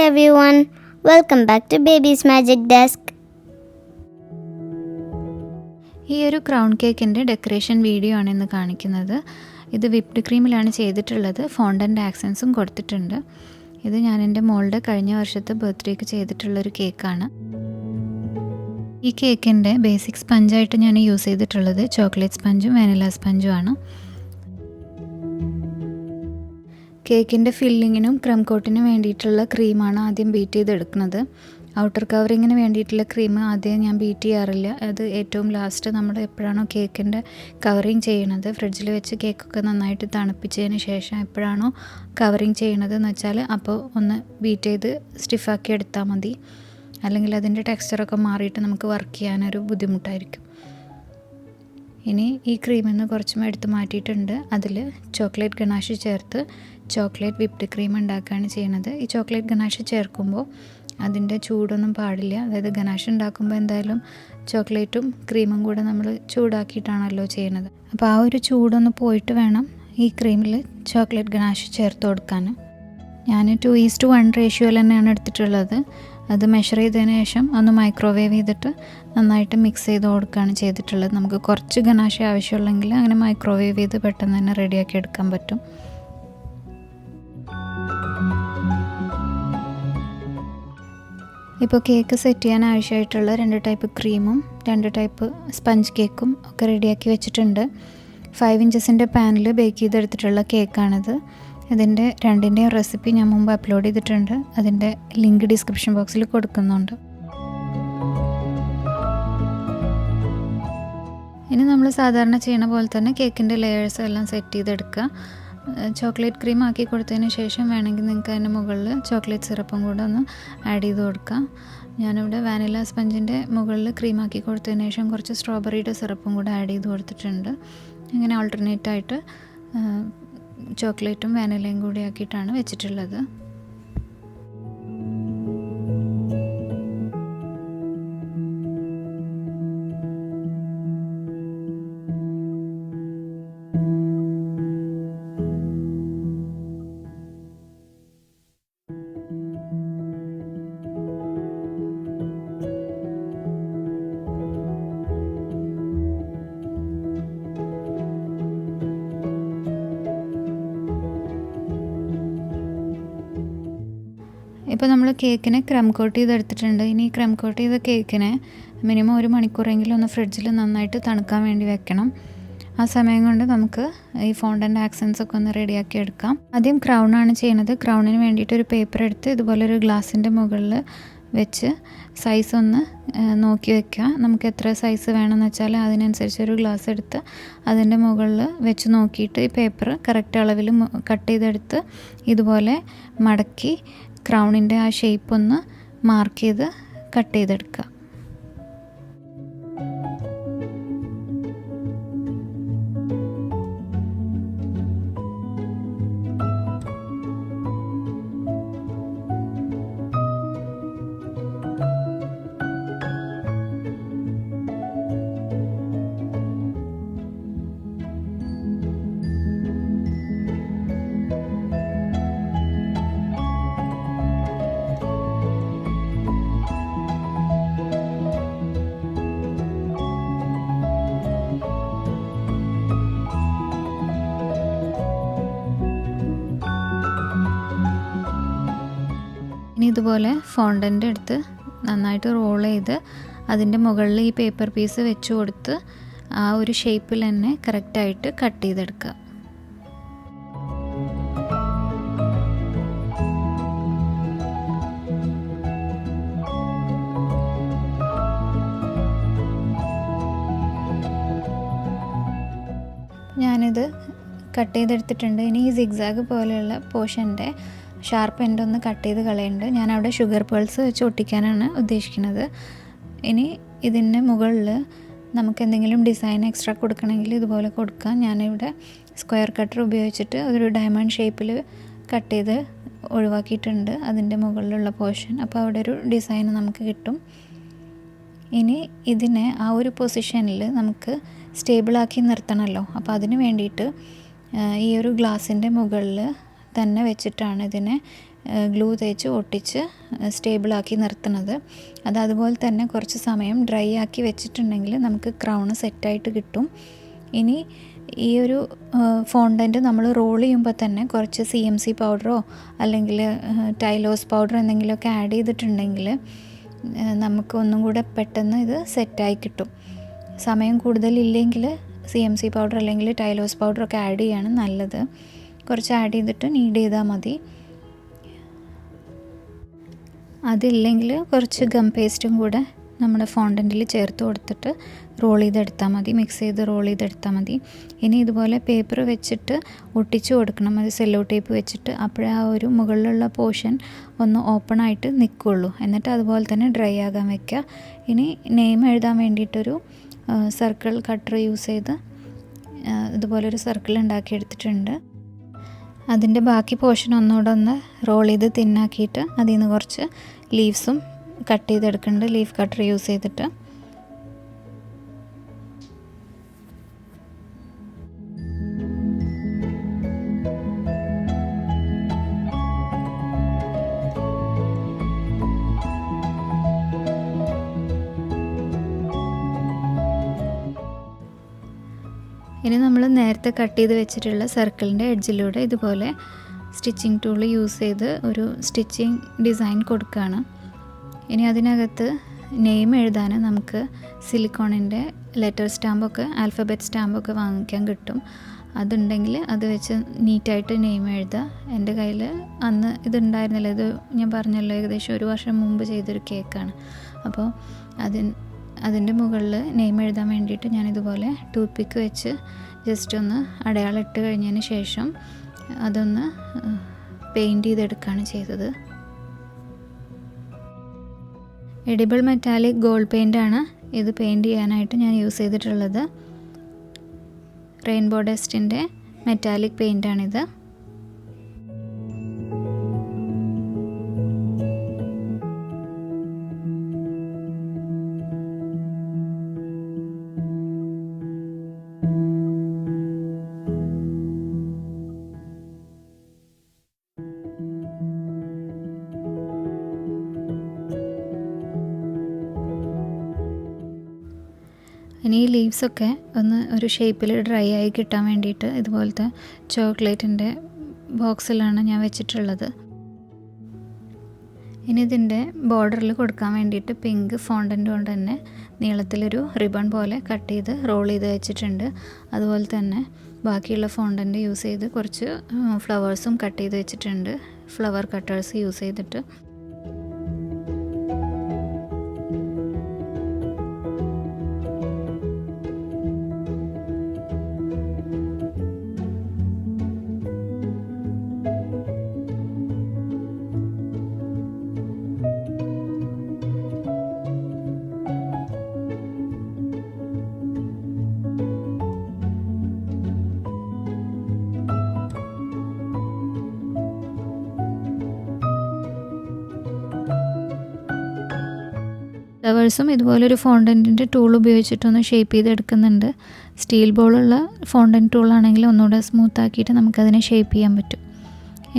everyone, welcome back to Baby's Magic Desk. ഈ ഒരു crown കേക്കിൻ്റെ ഡെക്കറേഷൻ വീഡിയോ ആണ് ഇന്ന് കാണിക്കുന്നത്. ഇത് വിപ്ഡ് ക്രീമിലാണ് ചെയ്തിട്ടുള്ളത്. ഫോണ്ടൻ്റ് ആക്സൻസും കൊടുത്തിട്ടുണ്ട്. ഇത് ഞാൻ എൻ്റെ മോളുടെ കഴിഞ്ഞ വർഷത്തെ ബർത്ത്ഡേക്ക് ചെയ്തിട്ടുള്ളൊരു കേക്കാണ്. ഈ കേക്കിൻ്റെ ബേസിക് സ്പഞ്ചായിട്ട് ഞാൻ യൂസ് ചെയ്തിട്ടുള്ളത് ചോക്ലേറ്റ് സ്പഞ്ചും വാനില സ്പഞ്ചും ആണ്. കേക്കിൻ്റെ ഫില്ലിങ്ങിനും ക്രം കോട്ടിനും വേണ്ടിയിട്ടുള്ള ക്രീമാണ് ആദ്യം ബീറ്റ് ചെയ്തെടുക്കുന്നത്. ഔട്ടർ കവറിങ്ങിന് വേണ്ടിയിട്ടുള്ള ക്രീം ആദ്യം ഞാൻ ബീറ്റ് ചെയ്യാറില്ല. അത് ഏറ്റവും ലാസ്റ്റ് നമ്മൾ എപ്പോഴാണോ കേക്കിൻ്റെ കവറിങ് ചെയ്യണത്, ഫ്രിഡ്ജിൽ വെച്ച് കേക്കൊക്കെ നന്നായിട്ട് തണുപ്പിച്ചതിന് ശേഷം എപ്പോഴാണോ കവറിങ് ചെയ്യണതെന്ന് വെച്ചാൽ അപ്പോൾ ഒന്ന് ബീറ്റ് ചെയ്ത് സ്റ്റിഫാക്കി എടുത്താൽ മതി. അല്ലെങ്കിൽ അതിൻ്റെ ടെക്സ്ചറൊക്കെ മാറിയിട്ട് നമുക്ക് വർക്ക് ചെയ്യാനൊരു ബുദ്ധിമുട്ടായിരിക്കും. ഇനി ഈ ക്രീമിൽ നിന്ന് കുറച്ചും എടുത്ത് മാറ്റിയിട്ടുണ്ട്. അതിൽ ചോക്ലേറ്റ് ഗനാഷ് ചേർത്ത് ചോക്ലേറ്റ് വിപ്ഡ് ക്രീം ഉണ്ടാക്കുകയാണ് ചെയ്യുന്നത്. ഈ ചോക്ലേറ്റ് ഗനാഷ് ചേർക്കുമ്പോൾ അതിൻ്റെ ചൂടൊന്നും പാടില്ല. അതായത് ഗനാഷ് ഉണ്ടാക്കുമ്പോൾ എന്തായാലും ചോക്ലേറ്റും ക്രീമും കൂടെ നമ്മൾ ചൂടാക്കിയിട്ടാണല്ലോ ചെയ്യുന്നത്. അപ്പോൾ ആ ഒരു ചൂടൊന്ന് പോയിട്ട് വേണം ഈ ക്രീമിൽ ചോക്ലേറ്റ് ഗനാഷ് ചേർത്ത് കൊടുക്കാൻ. ഞാൻ 2:1 റേഷ്യോയിൽ തന്നെയാണ് എടുത്തിട്ടുള്ളത്. അത് മെഷർ ചെയ്തതിന് ശേഷം ഒന്ന് മൈക്രോവേവ് ചെയ്തിട്ട് നന്നായിട്ട് മിക്സ് ചെയ്ത് കൊടുക്കുകയാണ് ചെയ്തിട്ടുള്ളത്. നമുക്ക് കുറച്ച് ഗനാഷ് ആവശ്യമുള്ളെങ്കിൽ അങ്ങനെ മൈക്രോവേവ് ചെയ്ത് പെട്ടെന്ന് തന്നെ റെഡിയാക്കി എടുക്കാൻ പറ്റും. ഇപ്പോൾ കേക്ക് സെറ്റ് ചെയ്യാൻ ആവശ്യമായിട്ടുള്ള 2 ടൈപ്പ് ക്രീമും 2 ടൈപ്പ് സ്പഞ്ച് കേക്കും ഒക്കെ റെഡിയാക്കി വെച്ചിട്ടുണ്ട്. 5 ഇഞ്ചസിൻ്റെ പാനിൽ ബേക്ക് ചെയ്തെടുത്തിട്ടുള്ള കേക്കാണിത്. ഇതിൻ്റെ രണ്ടിൻ്റെയും റെസിപ്പി ഞാൻ മുമ്പ് അപ്ലോഡ് ചെയ്തിട്ടുണ്ട്. അതിൻ്റെ ലിങ്ക് ഡിസ്ക്രിപ്ഷൻ ബോക്സിൽ കൊടുക്കുന്നുണ്ട്. ഇനി നമ്മൾ സാധാരണ ചെയ്യണ പോലെ തന്നെ കേക്കിൻ്റെ ലെയേഴ്സ് എല്ലാം സെറ്റ് ചെയ്തെടുക്കുക. ചോക്ലേറ്റ് ക്രീം ആക്കി കൊടുത്തതിന് ശേഷം വേണമെങ്കിൽ നിങ്ങൾക്ക് അതിൻ്റെ മുകളിൽ ചോക്ലേറ്റ് സിറപ്പും കൂടെ ഒന്ന് ആഡ് ചെയ്ത് കൊടുക്കാം. ഞാനിവിടെ വാനില സ്പഞ്ചിൻ്റെ മുകളിൽ ക്രീം ആക്കി കൊടുത്തതിന് ശേഷം കുറച്ച് സ്ട്രോബെറിയുടെ സിറപ്പും കൂടെ ആഡ് ചെയ്ത് കൊടുത്തിട്ടുണ്ട്. ഇങ്ങനെ ഓൾട്ടർനേറ്റായിട്ട് ചോക്ലേറ്റും വാനിലയും കൂടി ആക്കിയിട്ടാണ് വെച്ചിട്ടുള്ളത്. ഇപ്പോൾ നമ്മൾ കേക്കിനെ ക്രം കോട്ട് ചെയ്തെടുത്തിട്ടുണ്ട്. ഇനി ഈ ക്രം കോട്ട് ചെയ്ത കേക്കിനെ മിനിമം 1 മണിക്കൂറെങ്കിലും ഒന്ന് ഫ്രിഡ്ജിൽ നന്നായിട്ട് തണുക്കാൻ വേണ്ടി വെക്കണം. ആ സമയം കൊണ്ട് നമുക്ക് ഈ ഫോണ്ടൻ്റ് ആക്സൻസ് ഒക്കെ ഒന്ന് റെഡിയാക്കി എടുക്കാം. ആദ്യം ക്രൗണാണ് ചെയ്യുന്നത്. ക്രൗണിന് വേണ്ടിയിട്ട് ഒരു പേപ്പർ എടുത്ത് ഇതുപോലൊരു ഗ്ലാസിൻ്റെ മുകളിൽ വെച്ച് സൈസ് ഒന്ന് നോക്കി വെക്കുക. നമുക്ക് എത്ര സൈസ് വേണമെന്ന് വെച്ചാൽ അതിനനുസരിച്ച് ഒരു ഗ്ലാസ് എടുത്ത് അതിൻ്റെ മുകളിൽ വെച്ച് നോക്കിയിട്ട് ഈ പേപ്പർ കറക്റ്റ് അളവിൽ കട്ട് ചെയ്തെടുത്ത് ഇതുപോലെ മടക്കി ക്രൗണിൻ്റെ ആ ഷേപ്പ് ഒന്ന് മാർക്ക് ചെയ്ത് കട്ട് ചെയ്തെടുക്കുക. ഇനി ഇതുപോലെ ഫോണ്ടൻ്റ് എടുത്ത് നന്നായിട്ട് റോൾ ചെയ്ത് അതിൻ്റെ മുകളിൽ ഈ പേപ്പർ പീസ് വെച്ച് കൊടുത്ത് ആ ഒരു ഷേപ്പിൽ തന്നെ കറക്റ്റായിട്ട് കട്ട് ചെയ്തെടുക്കുക. ഞാനിത് കട്ട് ചെയ്തെടുത്തിട്ടുണ്ട്. ഇനി ഈ സിഗ്സാഗ് പോലെയുള്ള പോർഷൻ്റെ ഷാർപ്പ് എൻഡ് ഒന്ന് കട്ട് ചെയ്ത് കളയുന്നുണ്ട്. ഞാനവിടെ ഷുഗർ പേൾസ് വെച്ച് ഒട്ടിക്കാനാണ് ഉദ്ദേശിക്കുന്നത്. ഇനി ഇതിൻ്റെ മുകളിൽ നമുക്ക് എന്തെങ്കിലും ഡിസൈൻ എക്സ്ട്രാ കൊടുക്കണമെങ്കിൽ ഇതുപോലെ കൊടുക്കാം. ഞാനിവിടെ സ്ക്വയർ കട്ടർ ഉപയോഗിച്ചിട്ട് ഒരു ഡയമണ്ട് ഷേപ്പിൽ കട്ട് ചെയ്ത് ഒഴിവാക്കിയിട്ടുണ്ട് അതിൻ്റെ മുകളിലുള്ള പോർഷൻ. അപ്പോൾ അവിടെ ഒരു ഡിസൈൻ നമുക്ക് കിട്ടും. ഇനി ഇതിനെ ആ ഒരു പൊസിഷനിൽ നമുക്ക് സ്റ്റേബിളാക്കി നിർത്തണമല്ലോ. അപ്പോൾ അതിന് വേണ്ടിയിട്ട് ഈ ഒരു ഗ്ലാസിൻ്റെ മുകളിൽ തന്നെ വെച്ചിട്ടാണ് ഇതിനെ ഗ്ലൂ തേച്ച് ഒട്ടിച്ച് സ്റ്റേബിളാക്കി നിർത്തുന്നത്. അതുപോലെ തന്നെ കുറച്ച് സമയം ഡ്രൈ ആക്കി വെച്ചിട്ടുണ്ടെങ്കിൽ നമുക്ക് ക്രൗൺ സെറ്റായിട്ട് കിട്ടും. ഇനി ഈ ഒരു ഫോണ്ടൻറ്റ് നമ്മൾ റോൾ ചെയ്യുമ്പോൾ തന്നെ കുറച്ച് CMC പൗഡറോ അല്ലെങ്കിൽ ടൈലോസ് പൗഡറോ എന്തെങ്കിലുമൊക്കെ ആഡ് ചെയ്തിട്ടുണ്ടെങ്കിൽ നമുക്ക് ഒന്നും കൂടെ പെട്ടെന്ന് ഇത് സെറ്റായി കിട്ടും. സമയം കൂടുതലില്ലെങ്കിൽ CMC പൗഡർ അല്ലെങ്കിൽ ടൈലോസ് പൗഡറൊക്കെ ആഡ് ചെയ്യാണ് നല്ലത്. കുറച്ച് ആഡ് ചെയ്തിട്ട് നീഡ് ചെയ്താൽ മതി. അതില്ലെങ്കിൽ കുറച്ച് ഗം പേസ്റ്റും കൂടെ നമ്മുടെ ഫോണ്ടൻറ്റിൽ ചേർത്ത് കൊടുത്തിട്ട് റോൾ ചെയ്തെടുത്താൽ മതി, മിക്സ് ചെയ്ത് റോൾ ചെയ്തെടുത്താൽ മതി. ഇനി ഇതുപോലെ പേപ്പർ വെച്ചിട്ട് ഒട്ടിച്ചു കൊടുക്കണം, അത് സെല്ലോ ടേപ്പ് വെച്ചിട്ട്. അപ്പോഴേ ആ ഒരു മുകളിലുള്ള പോർഷൻ ഒന്ന് ഓപ്പൺ ആയിട്ട് നിൽക്കുള്ളൂ. എന്നിട്ട് അതുപോലെ തന്നെ ഡ്രൈ ആകാൻ വെക്കുക. ഇനി നെയിം എഴുതാൻ വേണ്ടിയിട്ടൊരു സർക്കിൾ കട്ടർ യൂസ് ചെയ്ത് ഇതുപോലൊരു സർക്കിൾ ഉണ്ടാക്കിയെടുത്തിട്ടുണ്ട്. അതിൻ്റെ ബാക്കി പോർഷൻ ഒന്നുകൂടെ ഒന്ന് റോൾ ചെയ്ത് തിന്നാക്കിയിട്ട് അതിൽ നിന്ന് കുറച്ച് ലീവ്സും കട്ട് ചെയ്തെടുക്കുന്നുണ്ട് ലീഫ് കട്ടർ യൂസ് ചെയ്തിട്ട്. ഇനി നമ്മൾ നേരത്തെ കട്ട് ചെയ്ത് വെച്ചിട്ടുള്ള സർക്കിളിൻ്റെ എഡ്ജിലൂടെ ഇതുപോലെ സ്റ്റിച്ചിങ് ടൂൾ യൂസ് ചെയ്ത് ഒരു സ്റ്റിച്ചിങ് ഡിസൈൻ കൊടുക്കുകയാണ്. ഇനി അതിനകത്ത് നെയിം എഴുതാൻ നമുക്ക് സിലിക്കോണിൻ്റെ ലെറ്റർ സ്റ്റാമ്പൊക്കെ ആൽഫബറ്റ് സ്റ്റാമ്പൊക്കെ വാങ്ങിക്കാൻ കിട്ടും. അതുണ്ടെങ്കിൽ അത് വെച്ച് നീറ്റായിട്ട് നെയിം എഴുതുക. എൻ്റെ കയ്യിൽ അന്ന് ഇതുണ്ടായിരുന്നില്ല, ഇത് ഞാൻ പറഞ്ഞല്ലോ ഏകദേശം 1 വർഷം മുമ്പ് ചെയ്തൊരു കേക്കാണ്. അപ്പോൾ അതിൻ്റെ മുകളിൽ നെയിം എഴുതാൻ വേണ്ടിയിട്ട് ഞാനിതുപോലെ ടൂത്ത് പിക്ക് വെച്ച് ജസ്റ്റ് ഒന്ന് അടയാളം ഇട്ട് കഴിഞ്ഞതിന് ശേഷം അതൊന്ന് പെയിൻറ്റ് ചെയ്തെടുക്കുകയാണ് ചെയ്തത്. എഡിബിൾ മെറ്റാലിക് ഗോൾഡ് പെയിൻ്റാണ് ഇത് പെയിൻറ്റ് ചെയ്യാനായിട്ട് ഞാൻ യൂസ് ചെയ്തിട്ടുള്ളത്. റെയിൻബോ ഡസ്റ്റിൻ്റെ മെറ്റാലിക് പെയിൻ്റാണിത്. ഇനി ഈ ലീവ്സൊക്കെ ഒന്ന് ഒരു ഷേപ്പിൽ ഡ്രൈ ആയി കിട്ടാൻ വേണ്ടിയിട്ട് ഇതുപോലത്തെ ചോക്ലേറ്റിൻ്റെ ബോക്സിലാണ് ഞാൻ വെച്ചിട്ടുള്ളത്. ഇനി ഇതിൻ്റെ ബോർഡറിൽ കൊടുക്കാൻ വേണ്ടിയിട്ട് പിങ്ക് ഫോണ്ടൻ്റ് കൊണ്ട് തന്നെ നീളത്തിലൊരു റിബൺ പോലെ കട്ട് ചെയ്ത് റോൾ ചെയ്ത് വെച്ചിട്ടുണ്ട്. അതുപോലെ തന്നെ ബാക്കിയുള്ള ഫോണ്ടൻ്റ് യൂസ് ചെയ്ത് കുറച്ച് ഫ്ലവേഴ്സും കട്ട് ചെയ്ത് വെച്ചിട്ടുണ്ട്, ഫ്ലവർ കട്ടേഴ്സ് യൂസ് ചെയ്തിട്ട്. ഫ്ലവേഴ്സും ഇതുപോലൊരു ഫോണ്ടൻറ്റിൻ്റെ ടൂൾ ഉപയോഗിച്ചിട്ടൊന്ന് ഷേപ്പ് ചെയ്തെടുക്കുന്നുണ്ട്. സ്റ്റീൽ ബോളുള്ള ഫോണ്ടൻറ്റ് ടൂളാണെങ്കിൽ ഒന്നുകൂടെ സ്മൂത്താക്കിയിട്ട് നമുക്കതിനെ ഷേപ്പ് ചെയ്യാൻ പറ്റും.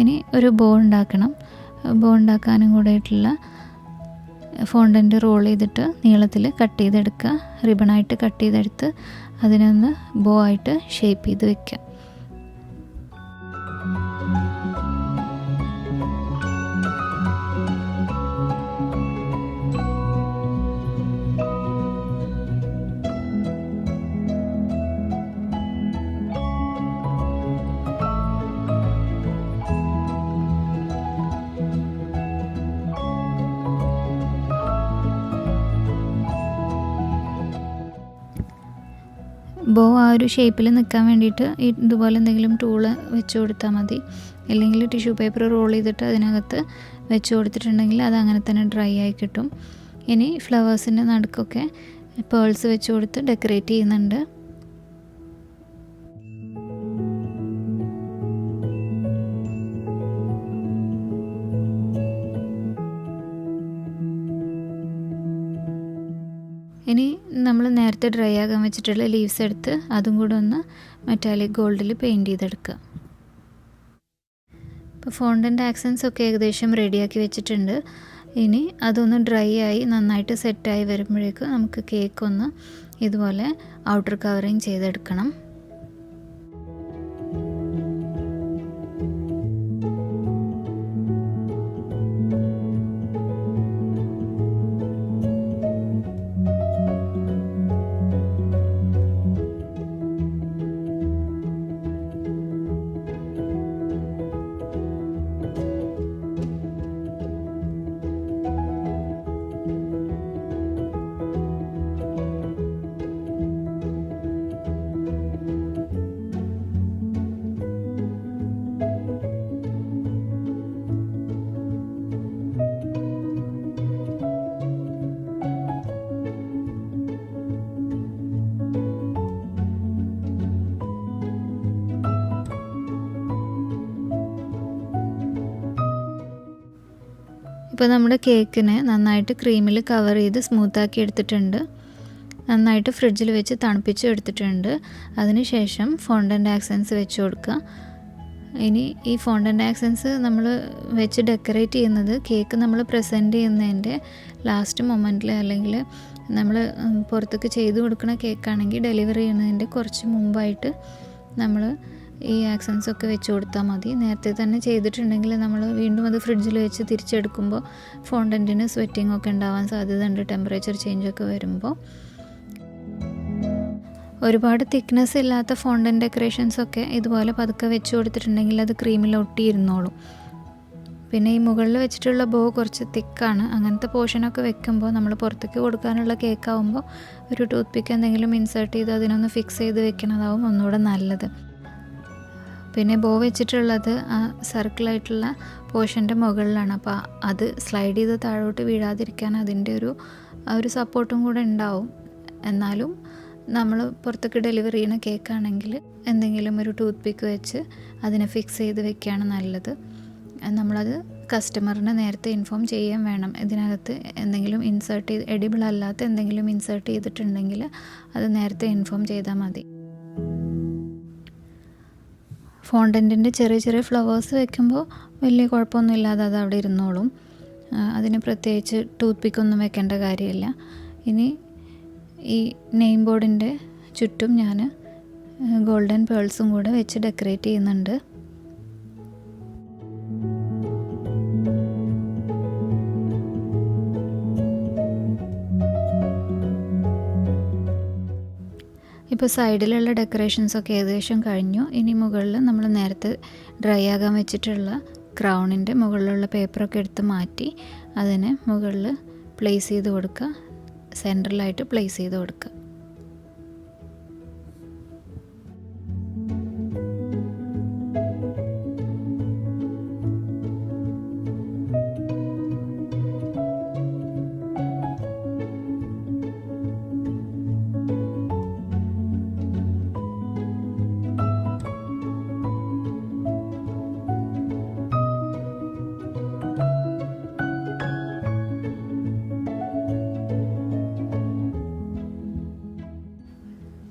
ഇനി ഒരു ബോ ഉണ്ടാക്കണം. ബോ ഉണ്ടാക്കാനും കൂടെയായിട്ടുള്ള ഫോണ്ടൻറ്റ് റോൾ ചെയ്തിട്ട് നീളത്തിൽ കട്ട് ചെയ്തെടുക്കുക. റിബണായിട്ട് കട്ട് ചെയ്തെടുത്ത് അതിനൊന്ന് ബോ ആയിട്ട് ഷേപ്പ് ചെയ്ത് വെക്കുക. ബോ ആ ഒരു ഷേപ്പിൽ നിൽക്കാൻ വേണ്ടിയിട്ട് ഇതുപോലെ എന്തെങ്കിലും ടൂള് വെച്ച് കൊടുത്താൽ മതി. അല്ലെങ്കിൽ ടിഷ്യൂ പേപ്പർ റോൾ ചെയ്തിട്ട് അതിനകത്ത് വെച്ച് കൊടുത്തിട്ടുണ്ടെങ്കിൽ അത് അങ്ങനെ തന്നെ ഡ്രൈ ആയി കിട്ടും. ഇനി ഫ്ലവേഴ്സിൻ്റെ നടുക്കൊക്കെ പേൾസ് വെച്ച് കൊടുത്ത് ഡെക്കറേറ്റ് ചെയ്യുന്നുണ്ട്. ഇനി നമ്മൾ നേരത്തെ ഡ്രൈ ആകാൻ വെച്ചിട്ടുള്ള ലീവ്സ് എടുത്ത് അതും കൂടെ ഒന്ന് മെറ്റാലിക് ഗോൾഡിൽ പെയിൻറ്റ് ചെയ്തെടുക്കുക. ഇപ്പോൾ ഫോണ്ടൻ്റ് ആക്സൻസ് ഒക്കെ ഏകദേശം റെഡിയാക്കി വെച്ചിട്ടുണ്ട്. ഇനി അതൊന്ന് ഡ്രൈ ആയി നന്നായിട്ട് സെറ്റായി വരുമ്പോഴേക്കും നമുക്ക് കേക്ക് ഒന്ന് ഇതുപോലെ ഔട്ടർ കവറിങ് ചെയ്തെടുക്കണം. ഇപ്പോൾ നമ്മുടെ കേക്കിനെ നന്നായിട്ട് ക്രീമിൽ കവർ ചെയ്ത് സ്മൂത്താക്കി എടുത്തിട്ടുണ്ട്. നന്നായിട്ട് ഫ്രിഡ്ജിൽ വെച്ച് തണുപ്പിച്ച് എടുത്തിട്ടുണ്ട്. അതിനുശേഷം ഫോണ്ടൻ്റ് ആക്സൻസ് വെച്ച് കൊടുക്കുക. ഇനി ഈ ഫോണ്ടൻ്റ് ആക്സൻസ് നമ്മൾ വെച്ച് ഡെക്കറേറ്റ് ചെയ്യുന്നത് കേക്ക് നമ്മൾ പ്രസൻറ്റ് ചെയ്യുന്നതിൻ്റെ ലാസ്റ്റ് മൊമെൻറ്റിൽ, അല്ലെങ്കിൽ നമ്മൾ പുറത്തേക്ക് ചെയ്ത് കൊടുക്കുന്ന കേക്കാണെങ്കിൽ ഡെലിവറി ചെയ്യുന്നതിൻ്റെ കുറച്ച് മുമ്പായിട്ട് നമ്മൾ ഈ ആക്സൻസ് ഒക്കെ വെച്ച് കൊടുത്താൽ മതി. നേരത്തെ തന്നെ ചെയ്തിട്ടുണ്ടെങ്കിൽ നമ്മൾ വീണ്ടും അത് ഫ്രിഡ്ജിൽ വെച്ച് തിരിച്ചെടുക്കുമ്പോൾ ഫോണ്ടൻറ്റിന് സ്വെറ്റിംഗ് ഒക്കെ ഉണ്ടാവാൻ സാധ്യതയുണ്ട്, ടെമ്പറേച്ചർ ചേഞ്ചൊക്കെ വരുമ്പോൾ. ഒരുപാട് തിക്നെസ് ഇല്ലാത്ത ഫോണ്ടൻ്റ് ഡെക്കറേഷൻസൊക്കെ ഇതുപോലെ പതുക്കെ വെച്ച് കൊടുത്തിട്ടുണ്ടെങ്കിൽ അത് ക്രീമിൽ ഒട്ടിയിരുന്നോളും. പിന്നെ ഈ മുകളിൽ വെച്ചിട്ടുള്ള ബോ കുറച്ച് തിക്കാണ്. അങ്ങനത്തെ പോർഷനൊക്കെ വെക്കുമ്പോൾ നമ്മൾ പുറത്തേക്ക് കൊടുക്കാനുള്ള കേക്കാവുമ്പോൾ ഒരു ടൂത്ത് പിക്ക് എന്തെങ്കിലും ഇൻസേർട്ട് ചെയ്ത് അതിനൊന്ന് ഫിക്സ് ചെയ്ത് വെക്കുന്നതാവും ഒന്നുകൂടെ നല്ലത്. പിന്നെ ബോ വെച്ചിട്ടുള്ളത് ആ സർക്കിളായിട്ടുള്ള പോർഷൻ്റെ മുകളിലാണ്. അപ്പോൾ അത് സ്ലൈഡ് ചെയ്ത് താഴോട്ട് വീഴാതിരിക്കാൻ അതിൻ്റെ ഒരു സപ്പോർട്ടും കൂടെ ഉണ്ടാവും. എന്നാലും നമ്മൾ പുറത്തേക്ക് ഡെലിവറി ചെയ്യുന്ന കേക്കാണെങ്കിൽ എന്തെങ്കിലും ഒരു ടൂത്ത് പിക്ക് വെച്ച് അതിനെ ഫിക്സ് ചെയ്ത് വെക്കുകയാണ് നല്ലത്. നമ്മളത് കസ്റ്റമറിന് നേരത്തെ ഇൻഫോം ചെയ്യാൻ വേണം. ഇതിനകത്ത് എന്തെങ്കിലും ഇൻസേർട്ട് ചെയ്ത് എഡിബിൾ അല്ലാത്ത എന്തെങ്കിലും ഇൻസേർട്ട് ചെയ്തിട്ടുണ്ടെങ്കിൽ അത് നേരത്തെ ഇൻഫോം ചെയ്താൽ മതി. ഫോണ്ടൻറ്റിൻ്റെ ചെറിയ ചെറിയ ഫ്ലവേഴ്സ് വെക്കുമ്പോൾ വലിയ കുഴപ്പമൊന്നും ഇല്ലാതെ അത് അവിടെ ഇരുന്നോളും. അതിന് പ്രത്യേകിച്ച് ടൂത്ത് പിക്കൊന്നും വെക്കേണ്ട കാര്യമില്ല. ഇനി ഈ നെയിം ബോർഡിൻ്റെ ചുറ്റും ഞാൻ ഗോൾഡൻ പേൾസും കൂടെ വെച്ച് ഡെക്കറേറ്റ് ചെയ്യുന്നുണ്ട്. ഇപ്പോൾ സൈഡിലുള്ള ഡെക്കറേഷൻസൊക്കെ ഏകദേശം കഴിഞ്ഞു. ഇനി മുകളിൽ നമ്മൾ നേരത്തെ ഡ്രൈ ആകാൻ വെച്ചിട്ടുള്ള ക്രൗണിൻ്റെ മുകളിലുള്ള പേപ്പറൊക്കെ എടുത്ത് മാറ്റി അതിനെ മുകളിൽ പ്ലേസ് ചെയ്ത് കൊടുക്കുക. സെൻറ്ററിലായിട്ട് പ്ലേസ് ചെയ്ത് കൊടുക്കുക.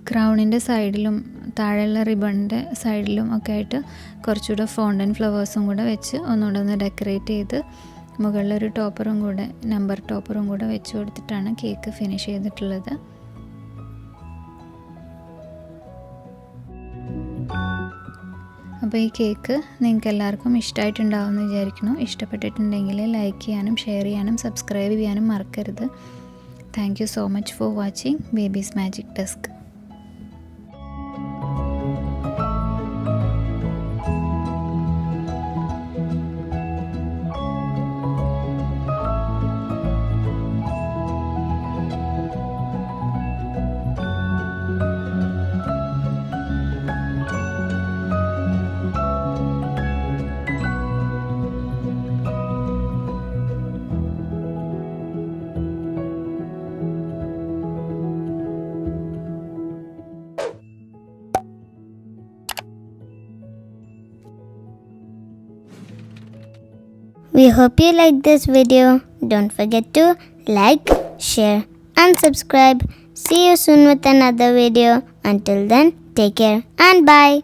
ക്രൗണിൻ്റെ സൈഡിലും താഴെയുള്ള റിബണിൻ്റെ സൈഡിലും ഒക്കെ ആയിട്ട് കുറച്ചുകൂടെ ഫോണ്ടൻ ഫ്ലവേഴ്സും കൂടെ വെച്ച് ഒന്നുകൂടെ ഒന്ന് ഡെക്കറേറ്റ് ചെയ്ത് മുകളിലൊരു ടോപ്പറും കൂടെ നമ്പർ ടോപ്പറും കൂടെ വെച്ച് കൊടുത്തിട്ടാണ് കേക്ക് ഫിനിഷ് ചെയ്തിട്ടുള്ളത്. അപ്പോൾ ഈ കേക്ക് നിങ്ങൾക്ക് എല്ലാവർക്കും ഇഷ്ടമായിട്ടുണ്ടാവുമെന്ന് വിചാരിക്കുന്നു. ഇഷ്ടപ്പെട്ടിട്ടുണ്ടെങ്കിൽ ലൈക്ക് ചെയ്യാനും ഷെയർ ചെയ്യാനും സബ്സ്ക്രൈബ് ചെയ്യാനും മറക്കരുത്. Thank you so much for watching babies magic desk. We hope you liked this video. Don't forget to like, share and subscribe. See you soon with another video. Until then, take care and bye.